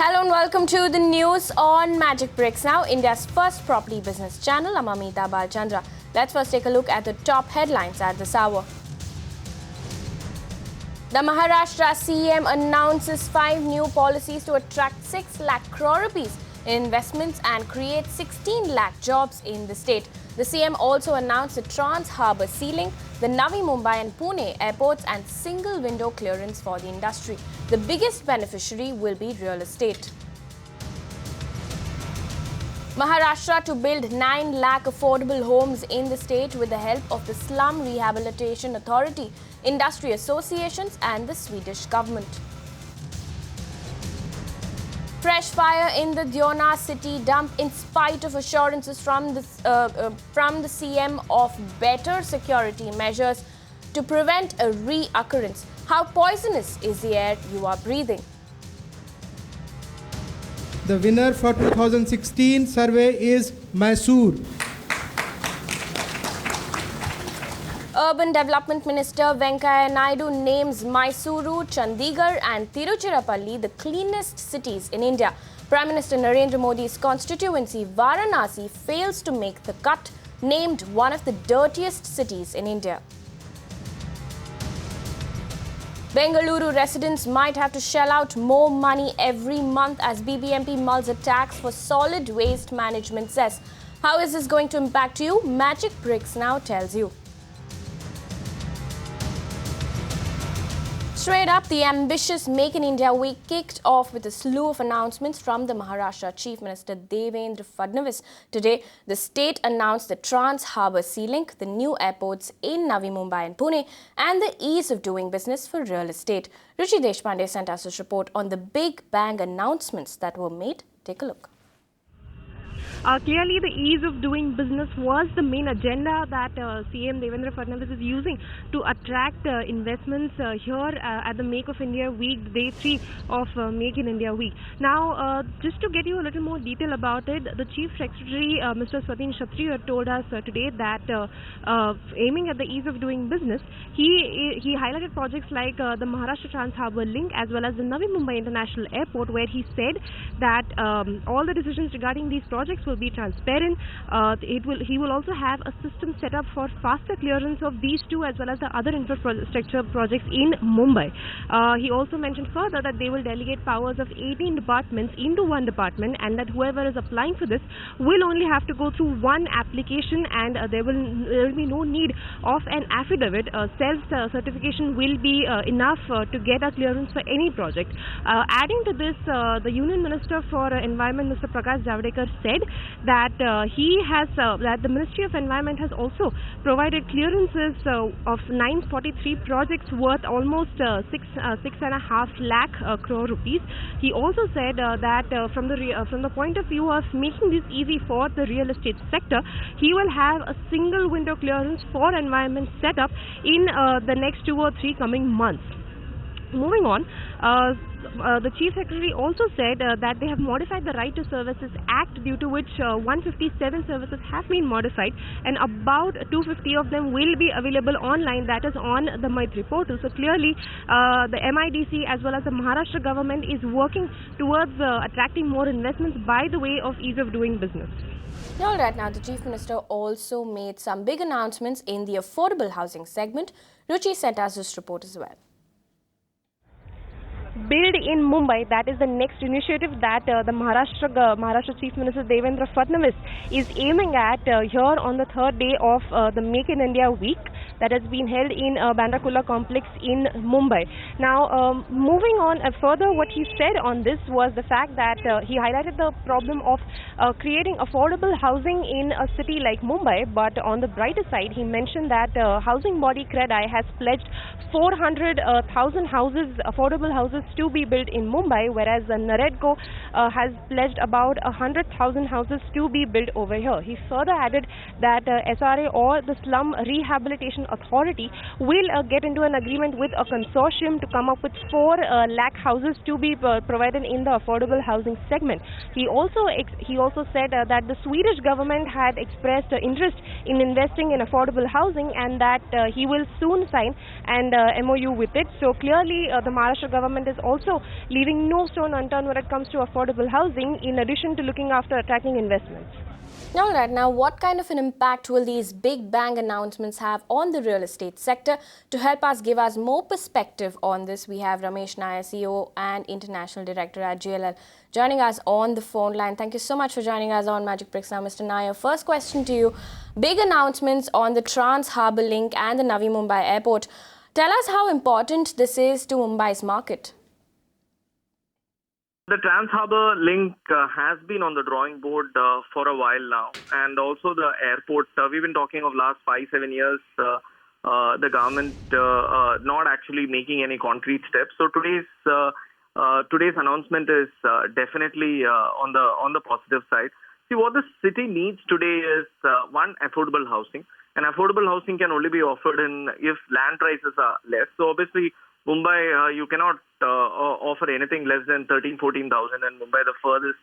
Hello and welcome to the news on Magic Bricks Now, India's first property business channel. I'm Amita Balchandra. Let's first take a look at the top headlines at this hour. The Maharashtra CM announces 5 new policies to attract 6 lakh crore rupees in investments and create 16 lakh jobs in the state. The CM also announced the Trans-Harbour Sea Link, the Navi Mumbai and Pune airports and single window clearance for the industry. The biggest beneficiary will be real estate. Maharashtra to build 9 lakh affordable homes in the state with the help of the Slum Rehabilitation Authority, industry associations and the Swedish government. Fresh fire in the Deona city dump in spite of assurances from the CM of better security measures to prevent a reoccurrence. How poisonous is the air you are breathing? The winner for 2016 survey is Mysore. Urban Development Minister Venkaiah Naidu names Mysuru, Chandigarh and Tiruchirappalli the cleanest cities in India. Prime Minister Narendra Modi's constituency Varanasi fails to make the cut, named one of the dirtiest cities in India. Bengaluru residents might have to shell out more money every month as BBMP mulls a tax for solid waste management CESS. How is this going to impact you? Magic Bricks Now tells you. Straight up, the ambitious Make in India Week kicked off with a slew of announcements from the Maharashtra Chief Minister Devendra Fadnavis. Today, the state announced the Trans-Harbour Sea Link, the new airports in Navi Mumbai and Pune, and the ease of doing business for real estate. Ruchi Deshpande sent us this report on the big bang announcements that were made. Take a look. Clearly, the ease of doing business was the main agenda that CM Devendra Fadnavis is using to attract investments here at the Make of India Week, day 3 of Make in India Week. Now, just to get you a little more detail about it, the Chief Secretary, Mr. Swatin Kshatriya, told us today that aiming at the ease of doing business, he highlighted projects like the Maharashtra Trans-Harbour Link as well as the Navi Mumbai International Airport, where he said that all the decisions regarding these projects will be transparent. He will also have a system set up for faster clearance of these two as well as the other infrastructure projects in Mumbai. He also mentioned further that they will delegate powers of 18 departments into one department, and that whoever is applying for this will only have to go through one application, and there will be no need of an affidavit. Self-certification will be enough to get a clearance for any project. Adding to this, the Union Minister for Environment, Mr. Prakash Javadekar, said that that the Ministry of Environment has also provided clearances of 943 projects worth almost 6.5 lakh crore rupees. He also said that from the point of view of making this easy for the real estate sector, he will have a single window clearance for environment set up in the next 2 or 3 coming months. Moving on, the Chief Secretary also said that they have modified the Right to Services Act, due to which 157 services have been modified, and about 250 of them will be available online, that is on the Maitri portal. So clearly, the MIDC as well as the Maharashtra government is working towards attracting more investments by the way of ease of doing business. All right, now the Chief Minister also made some big announcements in the affordable housing segment. Ruchi sent us this report as well. Build in Mumbai, that is the next initiative that the Maharashtra Chief Minister Devendra Fadnavis is aiming at here on the 3rd day of the Make in India Week that has been held in Bandra Kurla complex in Mumbai. Now, moving on further, what he said on this was the fact that he highlighted the problem of creating affordable housing in a city like Mumbai, but on the brighter side, he mentioned that housing body CREDAI has pledged 400,000 houses, affordable houses, to be built in Mumbai, whereas NAREDCO has pledged about 100,000 houses to be built over here. He further added that SRA, or the Slum Rehabilitation Authority will get into an agreement with a consortium to come up with 4 lakh houses to be provided in the affordable housing segment. He also said that the Swedish government had expressed interest in investing in affordable housing, and that he will soon sign an MOU with it. So clearly the Maharashtra government is also leaving no stone unturned when it comes to affordable housing, in addition to looking after attracting investments. All right, now what kind of an impact will these big bang announcements have on the real estate sector? To help us give us more perspective on this, we have Ramesh Nair, CEO and International Director at JLL, joining us on the phone line. Thank you so much for joining us on Magic Bricks now, Mr. Nair. First question to you. Big announcements on the Trans Harbour Link and the Navi Mumbai Airport. Tell us how important this is to Mumbai's market. The Trans Harbour Link has been on the drawing board for a while now, and also the airport. We've been talking of last 5-7 years. The government not actually making any concrete steps. So today's announcement is definitely on the positive side. See, what the city needs today is one, affordable housing, and affordable housing can only be offered if land prices are less. So obviously, Mumbai, you cannot offer anything less than 13,000-14,000, and Mumbai, the furthest,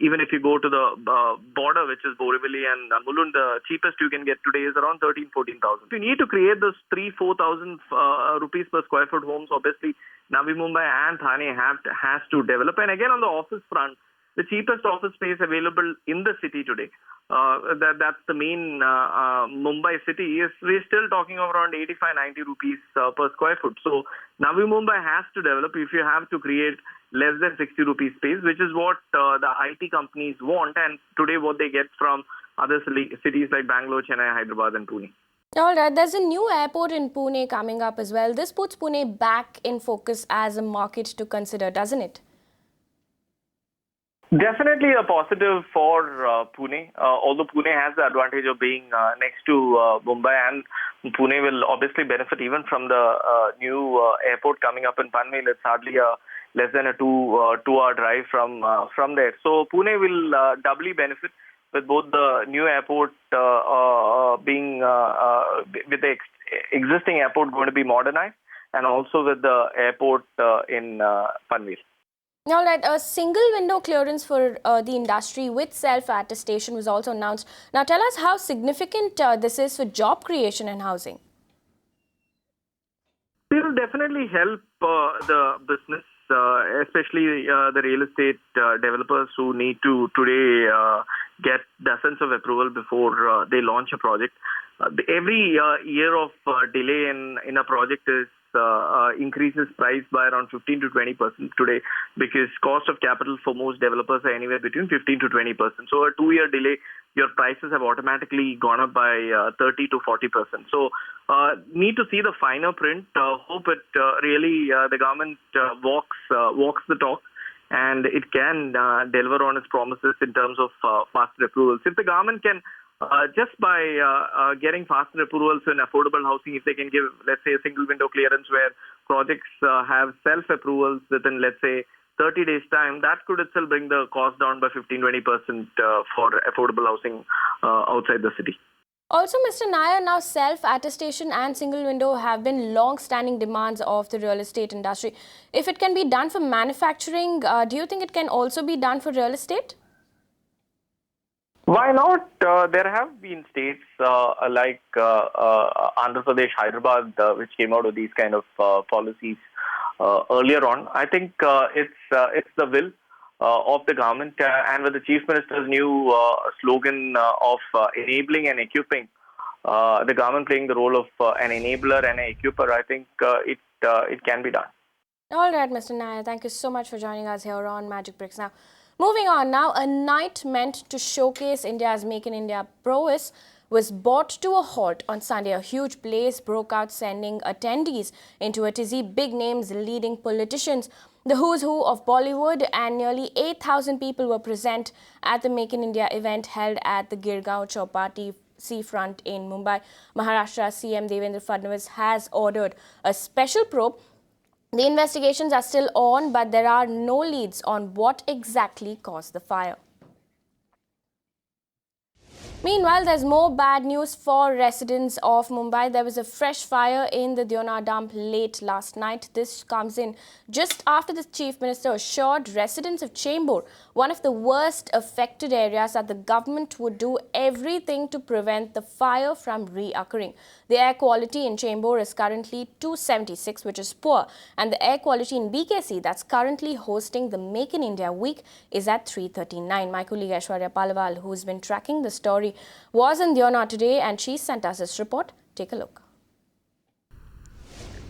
even if you go to the border, which is Borivali and Mulund, the cheapest you can get today is around 13,000-14,000. You need to create those 3,000-4,000 rupees per square foot homes. Obviously, Navi Mumbai and Thane has to develop. And again, on the office front, the cheapest office space available in the city today, that's the main Mumbai city, we're still talking of around 85-90 rupees per square foot. So Navi Mumbai has to develop if you have to create less than 60 rupees space, which is what the IT companies want, and today what they get from other cities like Bangalore, Chennai, Hyderabad and Pune. All right, there's a new airport in Pune coming up as well. This puts Pune back in focus as a market to consider, doesn't it? Definitely a positive for Pune, although Pune has the advantage of being next to Mumbai, and Pune will obviously benefit even from the new airport coming up in Panvel. It's hardly less than a two-hour drive from there. So Pune will doubly benefit with both the new airport being with the existing airport going to be modernized, and also with the airport in Panvel. All right, a single window clearance for the industry with self-attestation was also announced. Now tell us how significant this is for job creation and housing. It will definitely help the business, especially the real estate developers who need to today get dozens of approval before they launch a project. Every year of delay in a project increases price by around 15 to 20% today, because cost of capital for most developers are anywhere between 15 to 20%. So a 2-year delay, your prices have automatically gone up by 30 to 40%. So need to see the finer print. Hope it really the government walks the talk, and it can deliver on its promises in terms of faster approvals. If the government can just by getting faster approvals in affordable housing, if they can give, let's say, a single window clearance where projects have self-approvals within, let's say, 30 days' time, that could itself bring the cost down by 15-20% for affordable housing outside the city. Also, Mr. Nair, now self-attestation and single window have been long-standing demands of the real estate industry. If it can be done for manufacturing, do you think it can also be done for real estate? Why not? There have been states like Andhra Pradesh, Hyderabad, which came out with these kind of policies earlier on. I think it's the will of the government, and with the Chief Minister's new slogan of enabling and equipping, the government playing the role of an enabler and an equipper, I think it can be done. All right, Mr. Nair, thank you so much for joining us here on Magic Bricks. Now, moving on now, a night meant to showcase India's Make in India prowess was brought to a halt on Sunday. A huge blaze broke out, sending attendees into a tizzy. Big names, leading politicians, the who's who of Bollywood, and nearly 8,000 people were present at the Make in India event held at the Girgaon Chowpatty seafront in Mumbai. Maharashtra CM Devendra Fadnavis has ordered a special probe. The investigations are still on, but there are no leads on what exactly caused the fire. Meanwhile, there's more bad news for residents of Mumbai. There was a fresh fire in the Deona dump late last night. This comes in just after the Chief Minister assured residents of Chembur, one of the worst affected areas, that the government would do everything to prevent the fire from reoccurring. The air quality in Chembur is currently 276, which is poor, and the air quality in BKC, that's currently hosting the Make in India Week, is at 339. My colleague Aishwarya Palwal, who's been tracking the story, was in Deona today, and she sent us this report. Take a look.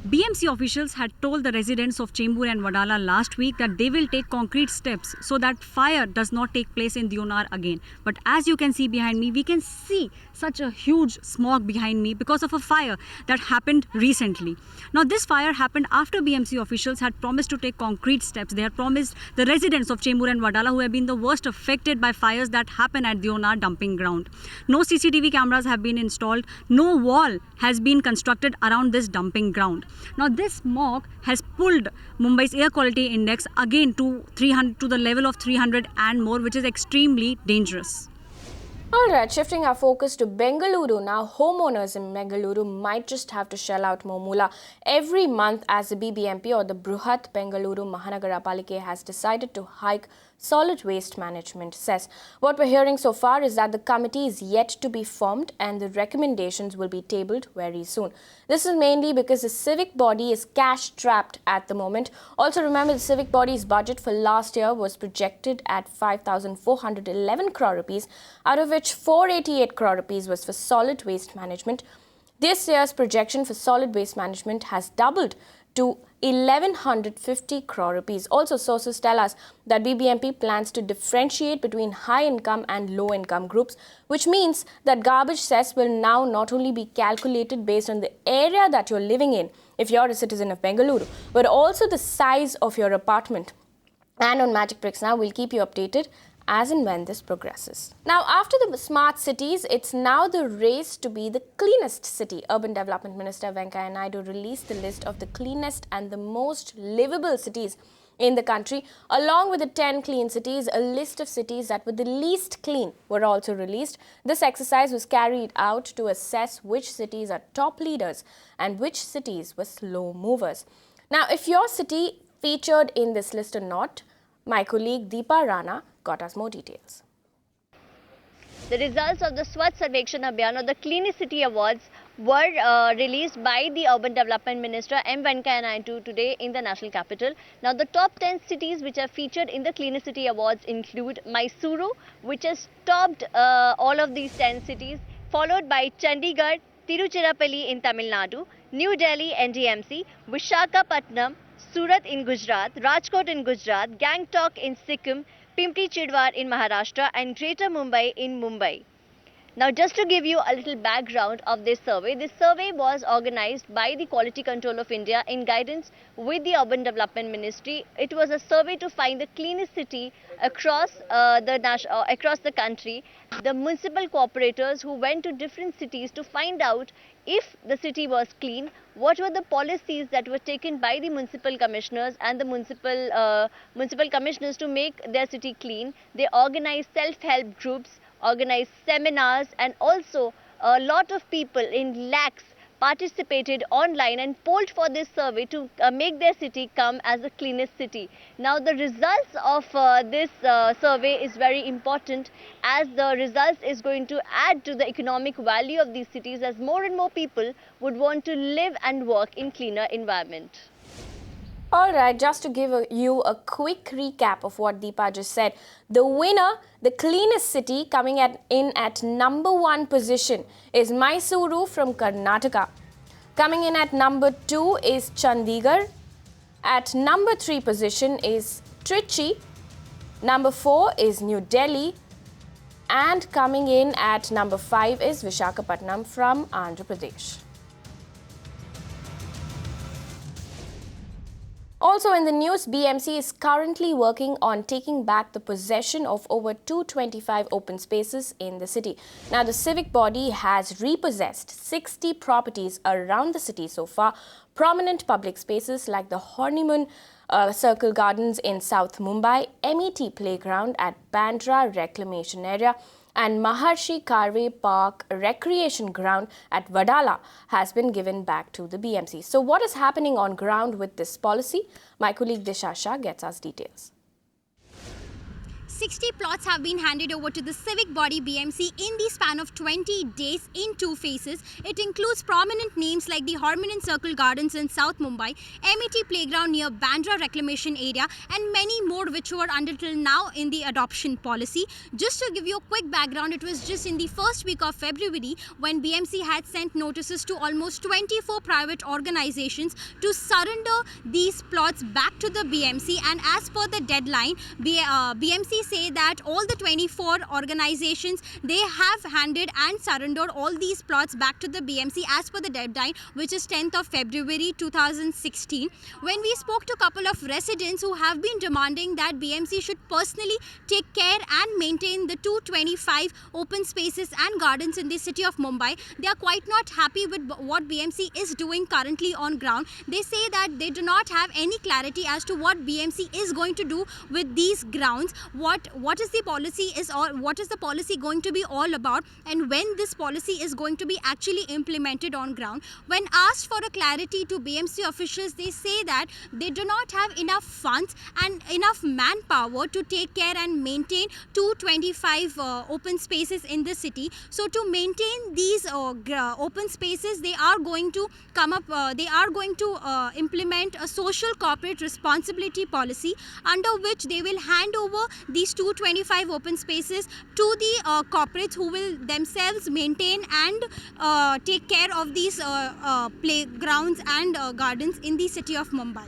BMC officials had told the residents of Chembur and Wadala last week that they will take concrete steps so that fire does not take place in Deonar again. But as you can see behind me, we can see such a huge smog behind me because of a fire that happened recently. Now this fire happened after BMC officials had promised to take concrete steps. They had promised the residents of Chembur and Wadala, who have been the worst affected by fires that happen at Deonar dumping ground. No CCTV cameras have been installed. No wall has been constructed around this dumping ground. Now this smog has pulled Mumbai's air quality index again to the level of 300 and more, which is extremely dangerous. Alright, shifting our focus to Bengaluru now. Homeowners in Bengaluru might just have to shell out more moolah every month as the BBMP, or the Bruhat Bengaluru Mahanagarapalike, has decided to hike solid waste management CESS. What we're hearing so far is that the committee is yet to be formed and the recommendations will be tabled very soon. This is mainly because the civic body is cash trapped at the moment. Also remember, the civic body's budget for last year was projected at 5,411 crore rupees, out of which 488 crore rupees was for solid waste management. This year's projection for solid waste management has doubled to 1,150 crore rupees. Also, sources tell us that BBMP plans to differentiate between high-income and low-income groups, which means that garbage cess will now not only be calculated based on the area that you're living in, if you're a citizen of Bengaluru, but also the size of your apartment. And on Magic Bricks now, we'll keep you updated as and when this progresses. Now, after the smart cities, it's now the race to be the cleanest city. Urban Development Minister Venkaiah Naidu released the list of the cleanest and the most livable cities in the country. Along with the 10 clean cities, a list of cities that were the least clean were also released. This exercise was carried out to assess which cities are top leaders and which cities were slow movers. Now, if your city featured in this list or not, my colleague Deepa Rana got us more details. The results of the Swachh Sarvekshan Abhiyan, or the Cleanest City Awards, were released by the Urban Development Minister M. Venkaiah Naidu today in the national capital. Now, the top 10 cities which are featured in the Cleanest City Awards include Mysuru, which has topped all of these 10 cities, followed by Chandigarh, Tiruchirappalli in Tamil Nadu, New Delhi NDMC, Visakhapatnam, Surat in Gujarat, Rajkot in Gujarat, Gangtok in Sikkim, Pimpri Chidwar in Maharashtra, and Greater Mumbai in Mumbai. Now, just to give you a little background of this survey was organized by the Quality Control of India in guidance with the Urban Development Ministry. It was a survey to find the cleanest city across the country. The municipal cooperators who went to different cities to find out if the city was clean, what were the policies that were taken by the municipal commissioners and the municipal commissioners to make their city clean. They organized self-help groups, organized seminars, and also a lot of people in lakhs participated online and polled for this survey to make their city come as the cleanest city. Now, the results of this survey is very important, as the results is going to add to the economic value of these cities, as more and more people would want to live and work in cleaner environment. Alright, just to give you a quick recap of what Deepa just said. The winner, the cleanest city, coming in at number 1 position is Mysuru from Karnataka. Coming in at number 2 is Chandigarh. At number 3 position is Trichy. Number 4 is New Delhi. And coming in at number 5 is Visakhapatnam from Andhra Pradesh. Also in the news, BMC is currently working on taking back the possession of over 225 open spaces in the city. Now, the civic body has repossessed 60 properties around the city so far. Prominent public spaces like the Honeymoon Circle Gardens in South Mumbai, MET Playground at Bandra Reclamation Area, And Maharshi Karve Park Recreation Ground at Wadala has been given back to the BMC. So what is happening on ground with this policy? My colleague Disha Shah gets us details. 60 plots have been handed over to the civic body BMC in the span of 20 days in 2 phases. It includes prominent names like the Harmonin Circle Gardens in South Mumbai, MET Playground near Bandra Reclamation Area and many more which were until now in the adoption policy. Just to give you a quick background, it was just in the first week of February when BMC had sent notices to almost 24 private organizations to surrender these plots back to the BMC, and as per the deadline, BMC say that all the 24 organizations, they have handed and surrendered all these plots back to the BMC as per the deadline, which is 10th of February 2016. When we spoke to a couple of residents who have been demanding that BMC should personally take care and maintain the 225 open spaces and gardens in the city of Mumbai, they are quite not happy with what BMC is doing currently on ground. They say that they do not have any clarity as to what BMC is going to do with these grounds. What is the policy going to be all about, and when this policy is going to be actually implemented on ground. When asked for a clarity to BMC officials, they say that they do not have enough funds and enough manpower to take care and maintain 225 open spaces in the city. So to maintain these open spaces, they are going to implement a social corporate responsibility policy under which they will hand over these 225 open spaces to the corporates who will themselves maintain and take care of these playgrounds and gardens in the city of Mumbai.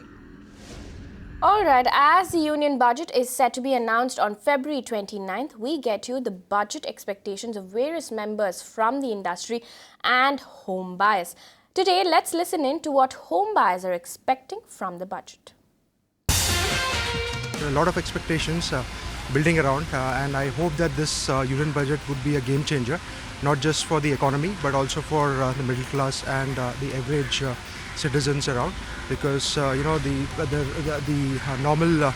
Alright, as the union budget is set to be announced on February 29th, we get you the budget expectations of various members from the industry and home buyers. Today, let's listen in to what home buyers are expecting from the budget. There are a lot of expectations building around, and I hope that this union budget would be a game changer, not just for the economy but also for the middle class and the average citizens around, because the normal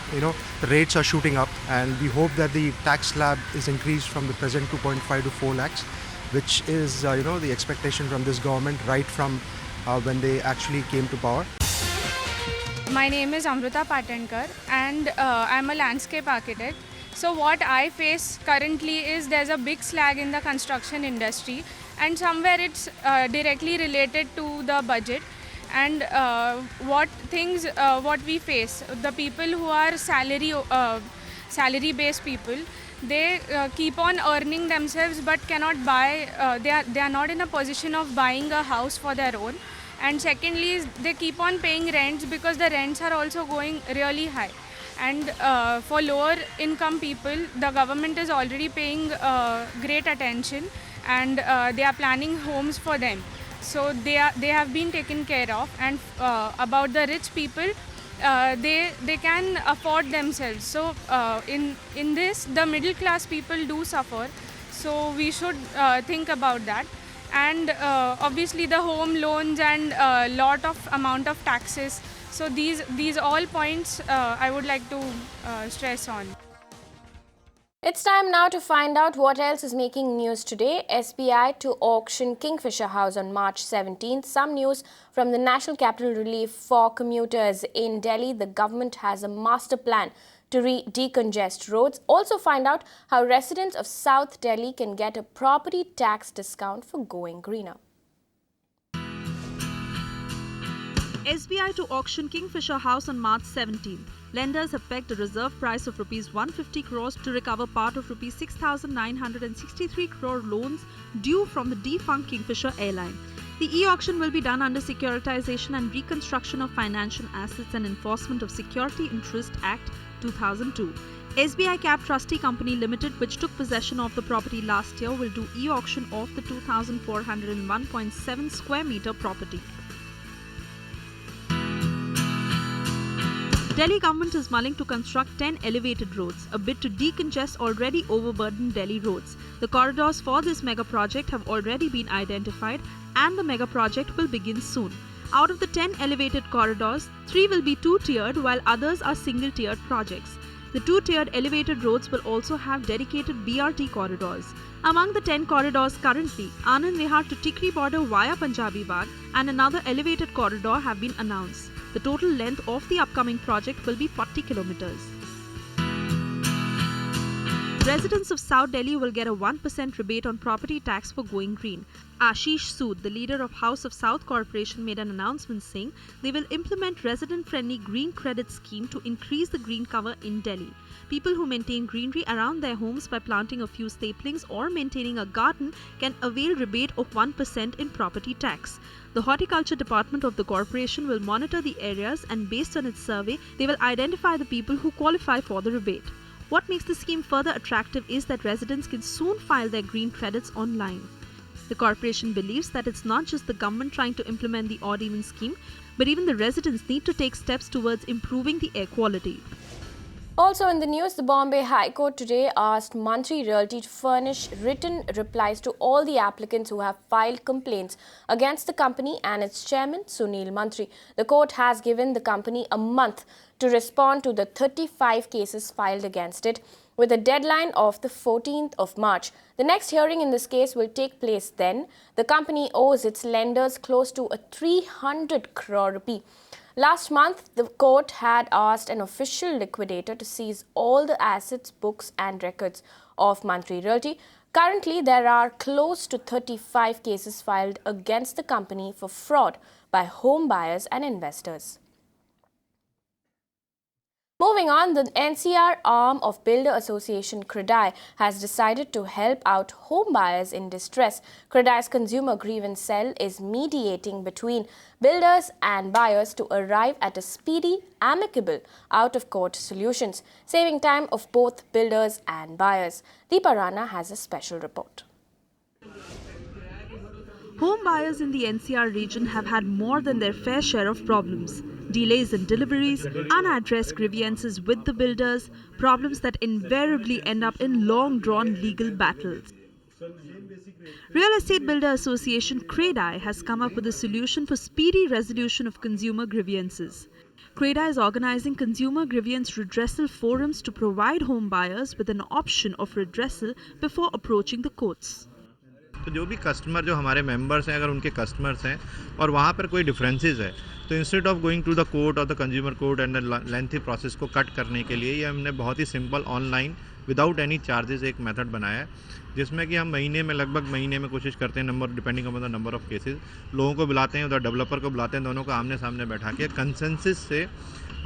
rates are shooting up, and we hope that the tax slab is increased from the present 2.5 to 4 lakhs, which is the expectation from this government right from when they actually came to power. My name is Amrita Patankar and I'm a landscape architect. So what I face currently is there's a big slag in the construction industry, and somewhere it's directly related to the budget. And what we face, the people who are salary based people, they keep on earning themselves but cannot buy, they are not in a position of buying a house for their own. And secondly, they keep on paying rents because the rents are also going really high. And for lower income people, the government is already paying great attention, and they are planning homes for them. So they have been taken care of. And about the rich people, they can afford themselves. So in this, the middle class people do suffer. So we should think about that. And obviously the home loans and lot of amount of taxes. So these all points I would like to stress on. It's time now to find out what else is making news today. SBI to auction Kingfisher House on March 17th. Some news from the National Capital Relief for commuters in Delhi. The government has a master plan to decongest roads. Also find out how residents of South Delhi can get a property tax discount for going greener. SBI to auction Kingfisher House on March 17th. Lenders have pegged a reserve price of Rs 150 crores to recover part of Rs 6,963 crore loans due from the defunct Kingfisher airline. The e-auction will be done under Securitization and Reconstruction of Financial Assets and Enforcement of Security Interest Act 2002. SBI Cab Trustee Company Limited, which took possession of the property last year, will do e-auction of the 2,401.7 square meter property. Delhi government is mulling to construct 10 elevated roads, a bid to decongest already overburdened Delhi roads. The corridors for this mega project have already been identified, and the mega project will begin soon. Out of the 10 elevated corridors, 3 will be two-tiered while others are single-tiered projects. The two-tiered elevated roads will also have dedicated BRT corridors. Among the 10 corridors currently, Anand Vihar to Tikri border via Punjabi Bagh and another elevated corridor have been announced. The total length of the upcoming project will be 40 kilometers. Residents of South Delhi will get a 1% rebate on property tax for going green. Ashish Sood, the leader of House of South Corporation, made an announcement saying they will implement resident-friendly green credit scheme to increase the green cover in Delhi. People who maintain greenery around their homes by planting a few saplings or maintaining a garden can avail rebate of 1% in property tax. The Horticulture Department of the corporation will monitor the areas and based on its survey, they will identify the people who qualify for the rebate. What makes the scheme further attractive is that residents can soon file their green credits online. The corporation believes that it's not just the government trying to implement the odd-even scheme, but even the residents need to take steps towards improving the air quality. Also in the news, the Bombay High Court today asked Mantri Realty to furnish written replies to all the applicants who have filed complaints against the company and its chairman, Sunil Mantri. The court has given the company a month to respond to the 35 cases filed against it, with a deadline of the 14th of March. The next hearing in this case will take place then. The company owes its lenders close to 300 crore rupee. Last month, the court had asked an official liquidator to seize all the assets, books and records of Mantri Realty. Currently, there are close to 35 cases filed against the company for fraud by home buyers and investors. Moving on, the NCR arm of Builder Association CREDAI has decided to help out home buyers in distress. CREDAI's consumer grievance cell is mediating between builders and buyers to arrive at a speedy, amicable, out-of-court solutions, saving time of both builders and buyers. Deepa Rana has a special report. Home buyers in the NCR region have had more than their fair share of problems. Delays in deliveries, unaddressed grievances with the builders, problems that invariably end up in long-drawn legal battles. Real Estate Builder Association CREDAI has come up with a solution for speedy resolution of consumer grievances. CREDAI is organizing consumer grievance redressal forums to provide home buyers with an option of redressal before approaching the courts. तो जो भी customer जो हमारे members हैं, अगर उनके customers हैं और वहाँ पर कोई डिफरेंसेस है, तो instead of going to the court और the consumer court and the lengthy process को कट करने के लिए ये हमने बहुत ही simple online without any charges एक मेथड बनाया है, जिसमें कि हम लगभग महीने में कोशिश करते हैं, number depending upon the number of cases, लोगों को बुलाते हैं, उधर डेवलपर को बुलाते हैं, दोनों को आमने सामने बैठा के कंसेंसस से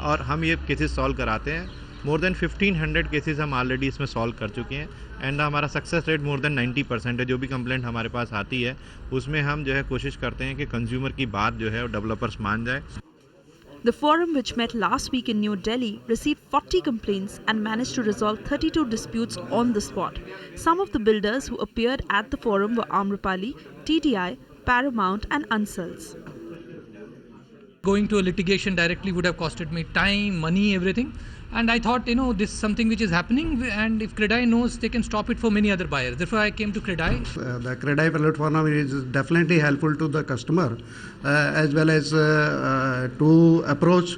और हम ये केसेस सॉल्व कराते हैं. मोर देन 1500 केसेस हम ऑलरेडी इसमें सॉल्व कर चुके हैं एंड हमारा सक्सेस रेट मोर देन 90% है. जो भी कंप्लेंट हमारे पास आती है उसमें हम जो है कोशिश करते हैं कि कंज्यूमर की बात जो है वो डेवलपर्स मान जाए. The forum, which met last week in New Delhi, received 40 complaints and managed to resolve 32 disputes on the spot. Some of the builders who appeared at the forum were Amrapali, TDI, Paramount and Ansals. Going to a litigation directly would have costed me time, money, everything. And I thought, this is something which is happening, and if CREDAI knows, they can stop it for many other buyers. Therefore, I came to CREDAI. The CREDAI platform is definitely helpful to the customer as well as to approach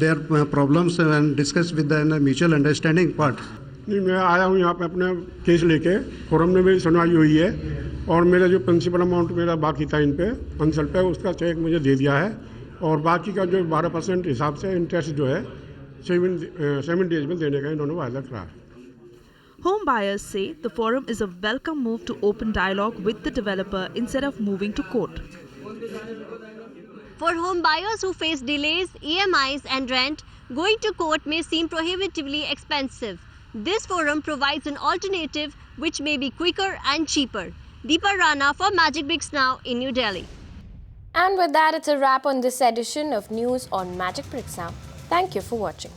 their problems and discuss with the mutual understanding part. मैं आया हूँ यहाँ पे अपना case लेके, forum में मेरी सुनवाई हुई है और मेरा जो प्रिंसिपल अमाउंट मेरा बाकी था इन पे अंसल पे, उसका चेक मुझे दे दिया है और बाकी का जो 12% हिसाब से इंटरेस्ट जो है 7 days में देने का इन्होंने वायदा करा है. Home buyers say the forum is a welcome move to open dialogue with the developer instead of moving to court. For home buyers who face delays, EMIs and rent, going to court may seem prohibitively expensive. This forum provides an alternative which may be quicker and cheaper. Deepa Rana for Magic Bricks Now in New Delhi. And with that, it's a wrap on this edition of News on Magic Bricks Now. Thank you for watching.